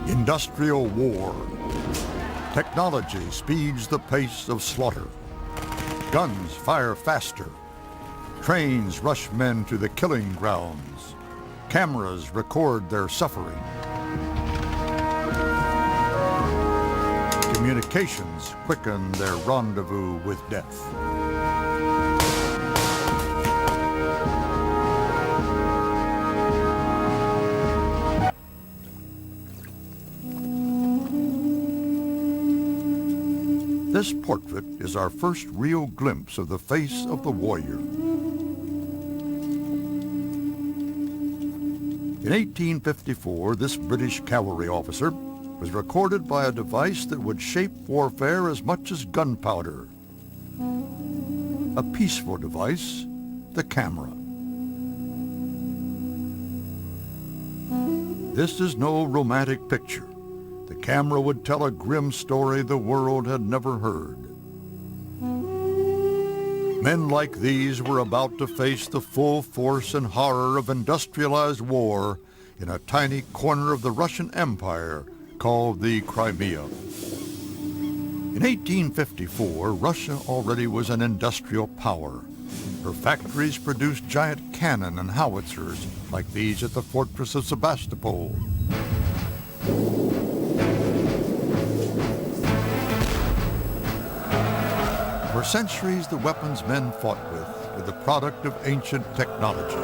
Industrial war. Technology speeds the pace of slaughter. Guns fire faster. Trains rush men to the killing grounds. Cameras record their suffering. Communications quicken their rendezvous with death. This portrait is our first real glimpse of the face of the warrior. In 1854, this British cavalry officer was recorded by a device that would shape warfare as much as gunpowder. A peaceful device, the camera. This is no romantic picture. The camera would tell a grim story the world had never heard. Men like these were about to face the full force and horror of industrialized war in a tiny corner of the Russian Empire called the Crimea. In 1854, Russia already was an industrial power. Her factories produced giant cannon and howitzers like these at the fortress of Sebastopol. For centuries, the weapons men fought with were the product of ancient technology.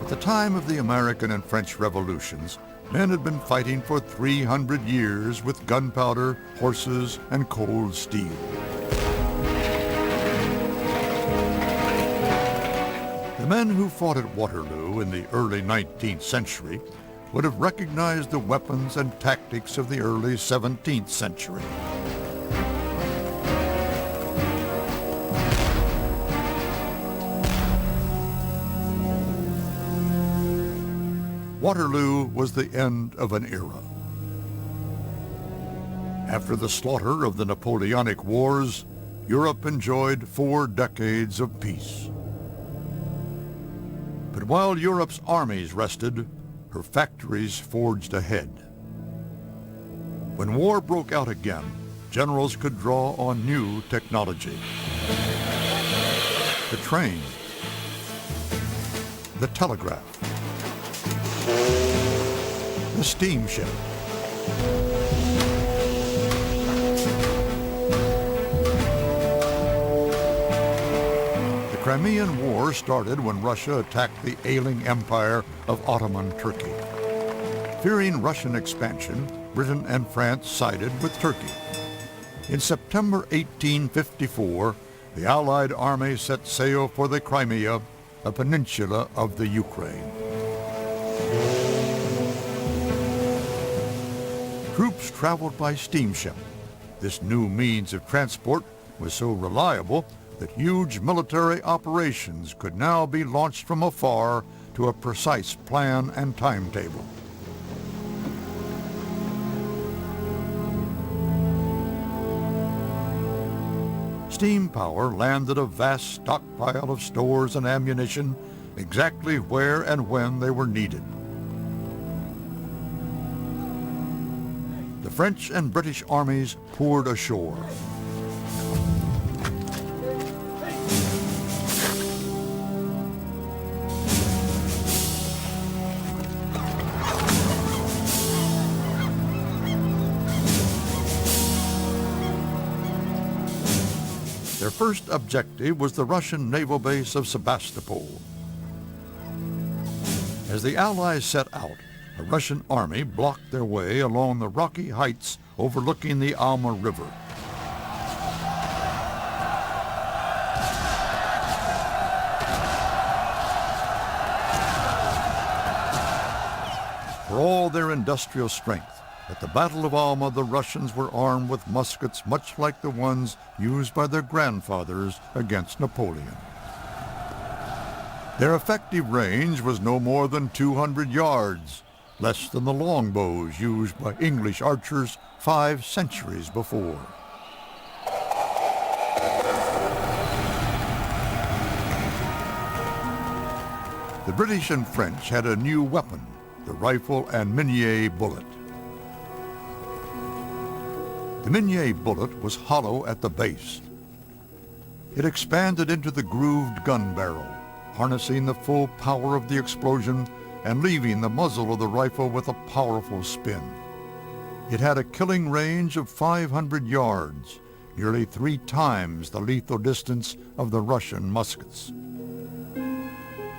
At the time of the American and French revolutions, men had been fighting for 300 years with gunpowder, horses, and cold steel. The men who fought at Waterloo in the early 19th century would have recognized the weapons and tactics of the early 17th century. Waterloo was the end of an era. After the slaughter of the Napoleonic Wars, Europe enjoyed 4 decades of peace. But while Europe's armies rested, her factories forged ahead. When war broke out again, generals could draw on new technology. The train, the telegraph, the steamship, the Crimean War started when Russia attacked the ailing empire of Ottoman Turkey. Fearing Russian expansion, Britain and France sided with Turkey. In September 1854, the Allied army set sail for the Crimea, a peninsula of the Ukraine. Troops traveled by steamship. This new means of transport was so reliable that huge military operations could now be launched from afar to a precise plan and timetable. Steam power landed a vast stockpile of stores and ammunition exactly where and when they were needed. The French and British armies poured ashore. Their first objective was the Russian naval base of Sebastopol. As the Allies set out, the Russian army blocked their way along the rocky heights overlooking the Alma River. For all their industrial strength, at the Battle of Alma, the Russians were armed with muskets much like the ones used by their grandfathers against Napoleon. Their effective range was no more than 200 yards, less than the longbows used by English archers 5 centuries before. The British and French had a new weapon, the rifle and Minié bullet. The Minié bullet was hollow at the base. It expanded into the grooved gun barrel, harnessing the full power of the explosion and leaving the muzzle of the rifle with a powerful spin. It had a killing range of 500 yards, nearly 3 times the lethal distance of the Russian muskets.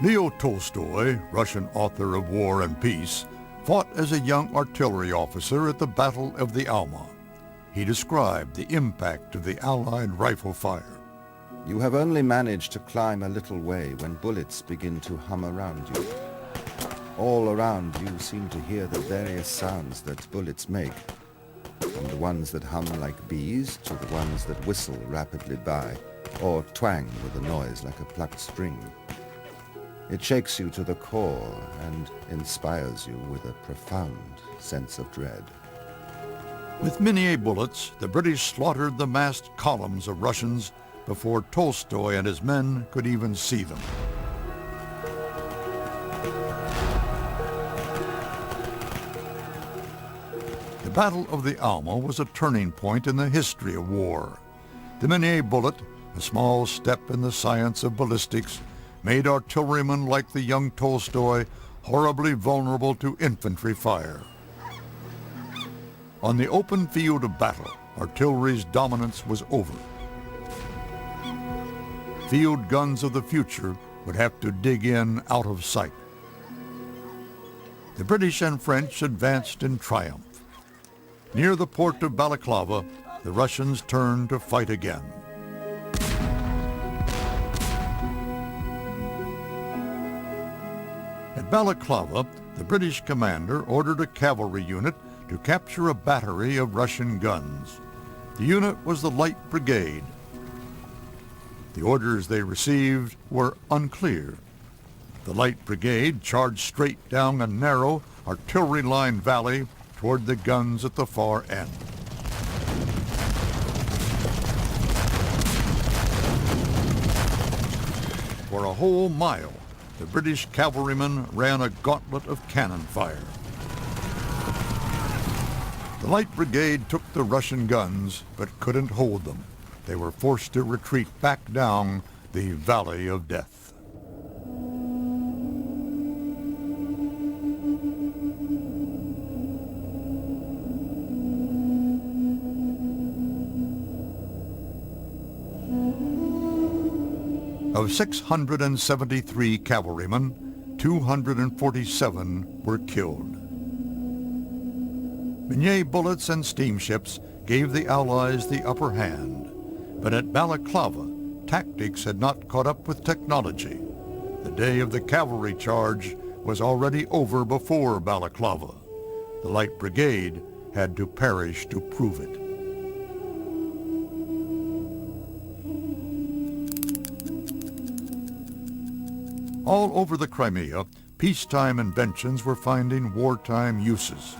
Leo Tolstoy, Russian author of War and Peace, fought as a young artillery officer at the Battle of the Alma. He described the impact of the Allied rifle fire. You have only managed to climb a little way when bullets begin to hum around you. All around you seem to hear the various sounds that bullets make, from the ones that hum like bees to the ones that whistle rapidly by, or twang with a noise like a plucked string. It shakes you to the core and inspires you with a profound sense of dread. With Minié bullets, the British slaughtered the massed columns of Russians before Tolstoy and his men could even see them. The Battle of the Alma was a turning point in the history of war. The Minié bullet, a small step in the science of ballistics, made artillerymen like the young Tolstoy horribly vulnerable to infantry fire. On the open field of battle, artillery's dominance was over. Field guns of the future would have to dig in out of sight. The British and French advanced in triumph. Near the port of Balaclava, the Russians turned to fight again. At Balaclava, the British commander ordered a cavalry unit to capture a battery of Russian guns. The unit was the Light Brigade. The orders they received were unclear. The Light Brigade charged straight down a narrow, artillery-lined valley toward the guns at the far end. For a whole mile, the British cavalrymen ran a gauntlet of cannon fire. The Light Brigade took the Russian guns, but couldn't hold them. They were forced to retreat back down the Valley of Death. Of 673 cavalrymen, 247 were killed. Minié bullets and steamships gave the Allies the upper hand, but at Balaclava, tactics had not caught up with technology. The day of the cavalry charge was already over before Balaclava. The Light Brigade had to perish to prove it. All over the Crimea, peacetime inventions were finding wartime uses.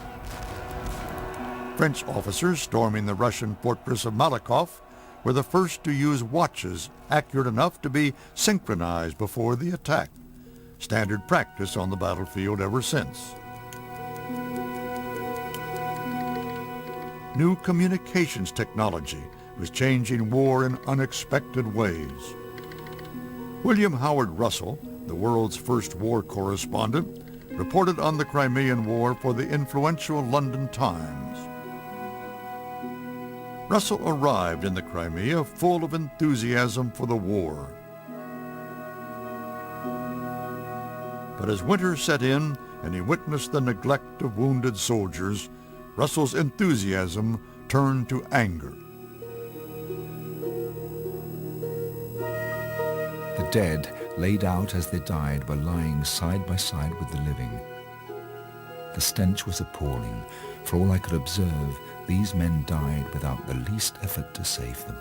French officers storming the Russian fortress of Malakoff were the first to use watches accurate enough to be synchronized before the attack, standard practice on the battlefield ever since. New communications technology was changing war in unexpected ways. William Howard Russell, the world's first war correspondent, reported on the Crimean War for the influential London Times. Russell arrived in the Crimea full of enthusiasm for the war. But as winter set in and he witnessed the neglect of wounded soldiers, Russell's enthusiasm turned to anger. The dead, laid out as they died, were lying side by side with the living. The stench was appalling. For all I could observe, these men died without the least effort to save them.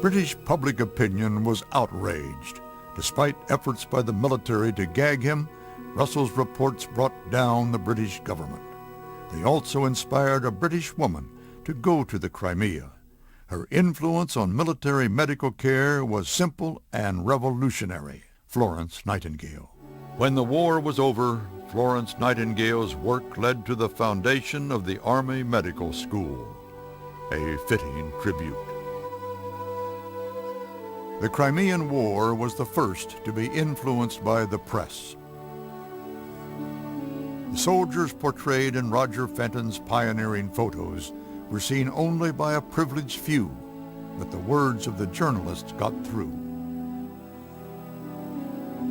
British public opinion was outraged. Despite efforts by the military to gag him, Russell's reports brought down the British government. They also inspired a British woman to go to the Crimea. Her influence on military medical care was simple and revolutionary. Florence Nightingale. When the war was over, Florence Nightingale's work led to the foundation of the Army Medical School, a fitting tribute. The Crimean War was the first to be influenced by the press. The soldiers portrayed in Roger Fenton's pioneering photos were seen only by a privileged few, but the words of the journalists got through.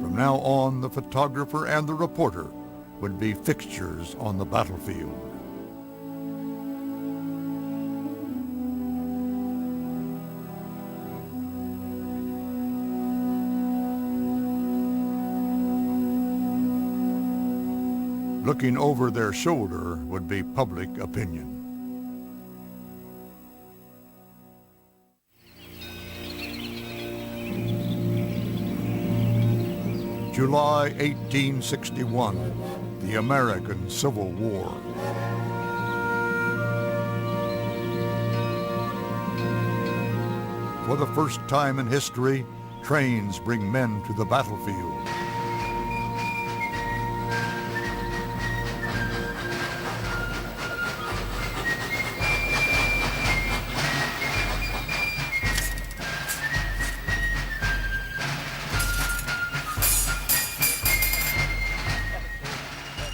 From now on, the photographer and the reporter would be fixtures on the battlefield. Looking over their shoulder would be public opinion. July 1861, the American Civil War. For the first time in history, trains bring men to the battlefield.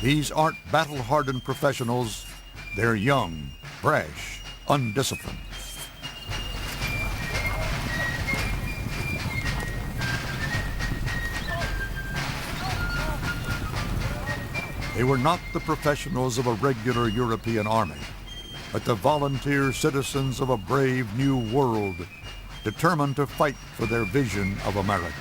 These aren't battle-hardened professionals. They're young, brash, undisciplined. They were not the professionals of a regular European army, but the volunteer citizens of a brave new world, determined to fight for their vision of America.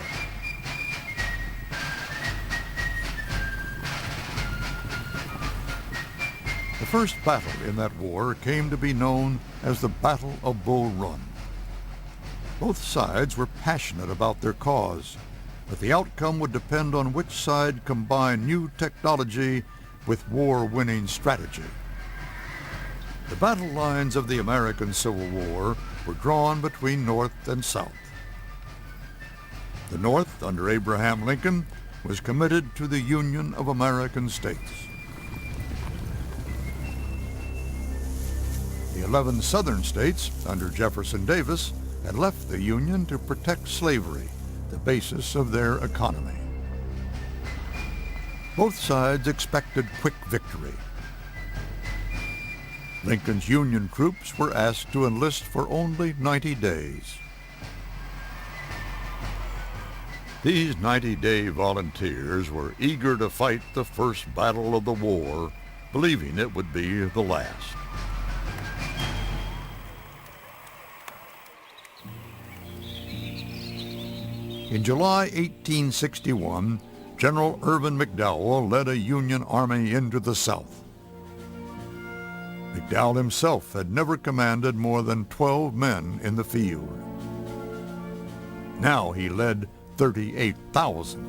The first battle in that war came to be known as the Battle of Bull Run. Both sides were passionate about their cause, but the outcome would depend on which side combined new technology with war-winning strategy. The battle lines of the American Civil War were drawn between North and South. The North, under Abraham Lincoln, was committed to the Union of American States. The 11 southern states, under Jefferson Davis, had left the Union to protect slavery, the basis of their economy. Both sides expected quick victory. Lincoln's Union troops were asked to enlist for only 90 days. These 90-day volunteers were eager to fight the first battle of the war, believing it would be the last. In July 1861, General Irvin McDowell led a Union army into the South. McDowell himself had never commanded more than 12 men in the field. Now he led 38,000.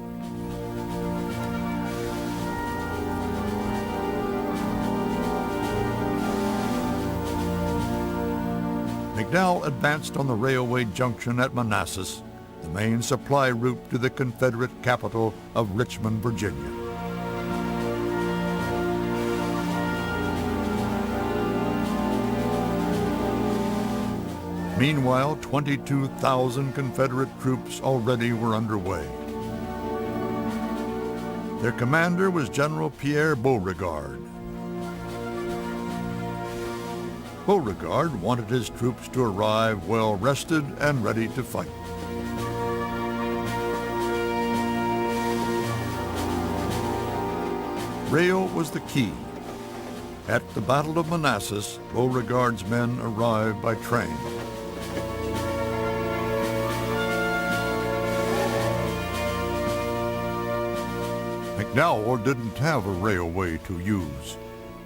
McDowell advanced on the railway junction at Manassas, the main supply route to the Confederate capital of Richmond, Virginia. Meanwhile, 22,000 Confederate troops already were underway. Their commander was General Pierre Beauregard. Beauregard wanted his troops to arrive well rested and ready to fight. Rail was the key. At the Battle of Manassas, Beauregard's men arrived by train. McDowell didn't have a railway to use.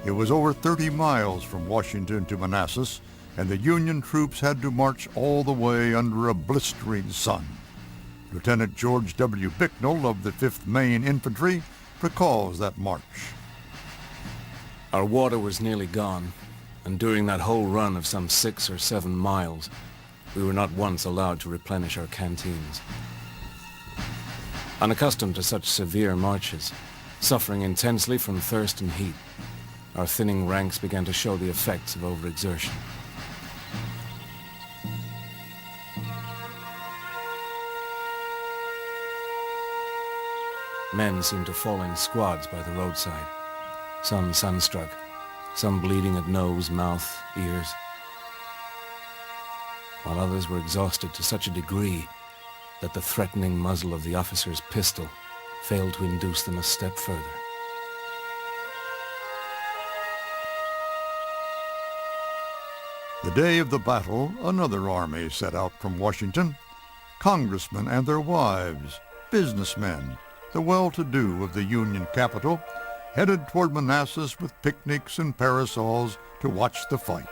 It was over 30 miles from Washington to Manassas, and the Union troops had to march all the way under a blistering sun. Lieutenant George W. Bicknell of the 5th Maine Infantry recalls that march. Our water was nearly gone, and during that whole run of some 6 or 7 miles, we were not once allowed to replenish our canteens. Unaccustomed to such severe marches, suffering intensely from thirst and heat, our thinning ranks began to show the effects of overexertion. Men seemed to fall in squads by the roadside, some sunstruck, some bleeding at nose, mouth, ears, while others were exhausted to such a degree that the threatening muzzle of the officer's pistol failed to induce them a step further. The day of the battle, another army set out from Washington. Congressmen and their wives, businessmen, the well-to-do of the Union capital, headed toward Manassas with picnics and parasols to watch the fight.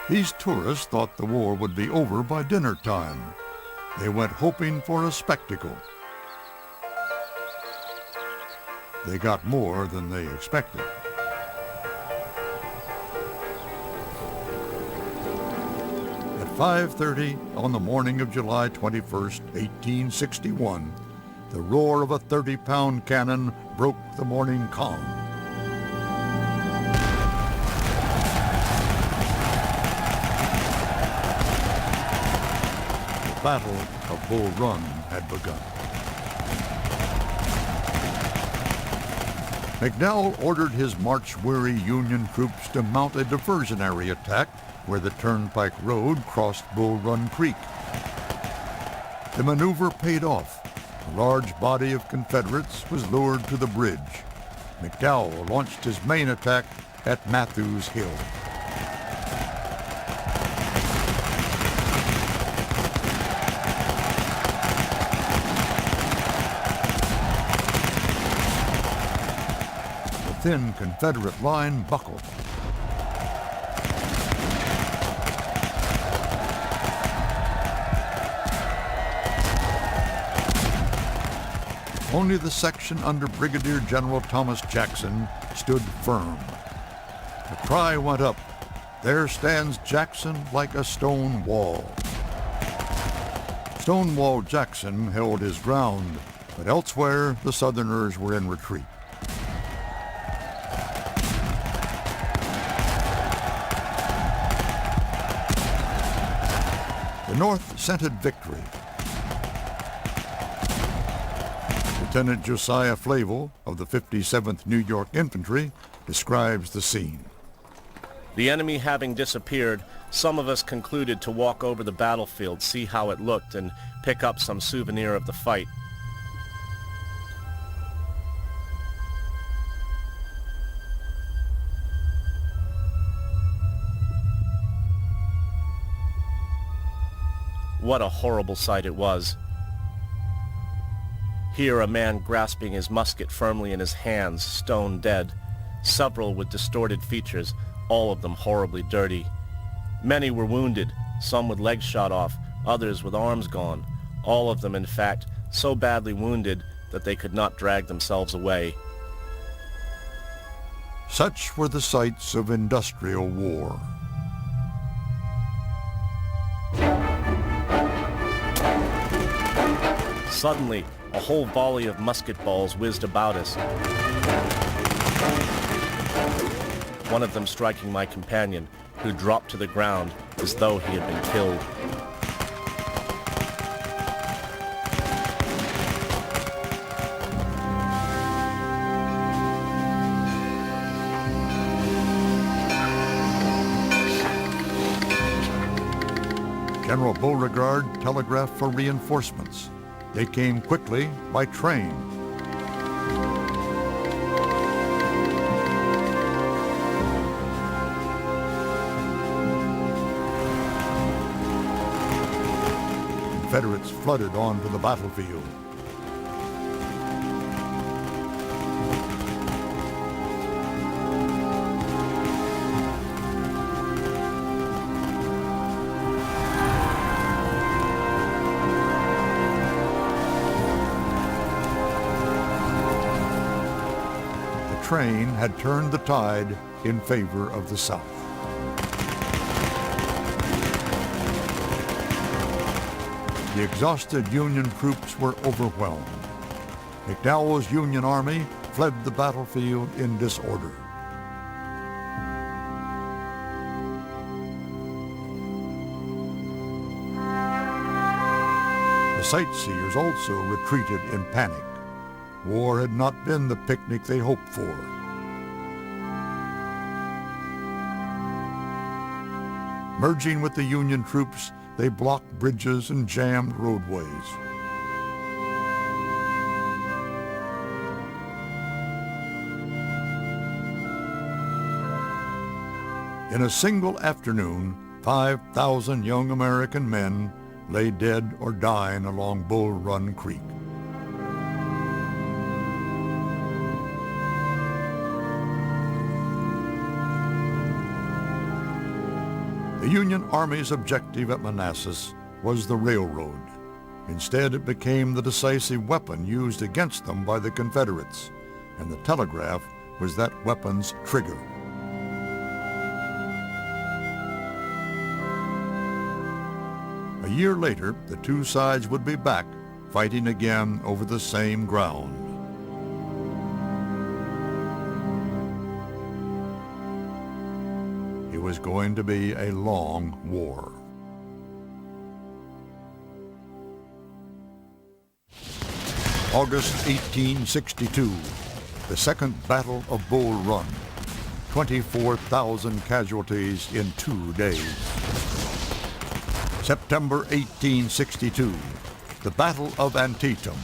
These tourists thought the war would be over by dinner time. They went hoping for a spectacle. They got more than they expected. At 5:30 on the morning of July 21st, 1861, the roar of a 30-pound cannon broke the morning calm. The Battle of Bull Run had begun. McDowell ordered his march-weary Union troops to mount a diversionary attack where the Turnpike Road crossed Bull Run Creek. The maneuver paid off. A large body of Confederates was lured to the bridge. McDowell launched his main attack at Matthews Hill. The thin Confederate line buckled. Only the section under Brigadier General Thomas Jackson stood firm. The cry went up, "There stands Jackson like a stone wall." Stonewall Jackson held his ground, but elsewhere the Southerners were in retreat. The North scented victory. Lieutenant Josiah Flavel of the 57th New York Infantry describes the scene. The enemy having disappeared, some of us concluded to walk over the battlefield, see how it looked, and pick up some souvenir of the fight. What a horrible sight it was. Here a man grasping his musket firmly in his hands, stone dead. Several with distorted features, all of them horribly dirty. Many were wounded, some with legs shot off, others with arms gone. All of them, in fact, so badly wounded that they could not drag themselves away. Such were the sights of industrial war. Suddenly, a whole volley of musket balls whizzed about us. One of them striking my companion, who dropped to the ground as though he had been killed. General Beauregard telegraphed for reinforcements. They came quickly by train. Confederates flooded onto the battlefield. train had turned the tide in favor of the South. The exhausted Union troops were overwhelmed. McDowell's Union Army fled the battlefield in disorder. The sightseers also retreated in panic. War had not been the picnic they hoped for. Merging with the Union troops, they blocked bridges and jammed roadways. In a single afternoon, 5,000 young American men lay dead or dying along Bull Run Creek. The Union Army's objective at Manassas was the railroad. Instead, it became the decisive weapon used against them by the Confederates, and the telegraph was that weapon's trigger. A year later, the two sides would be back, fighting again over the same ground. It was going to be a long war. August 1862, the Second Battle of Bull Run. 24,000 casualties in 2 days. September 1862, the Battle of Antietam.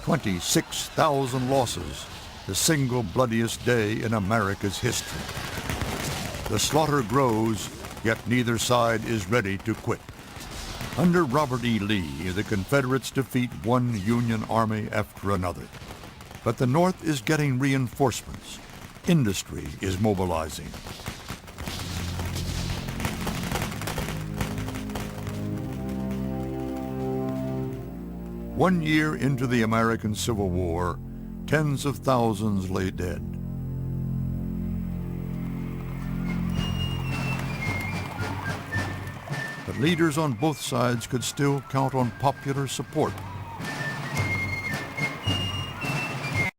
26,000 losses, the single bloodiest day in America's history. The slaughter grows, yet neither side is ready to quit. Under Robert E. Lee, the Confederates defeat one Union army after another. But the North is getting reinforcements. Industry is mobilizing. One year into the American Civil War, tens of thousands lay dead. But leaders on both sides could still count on popular support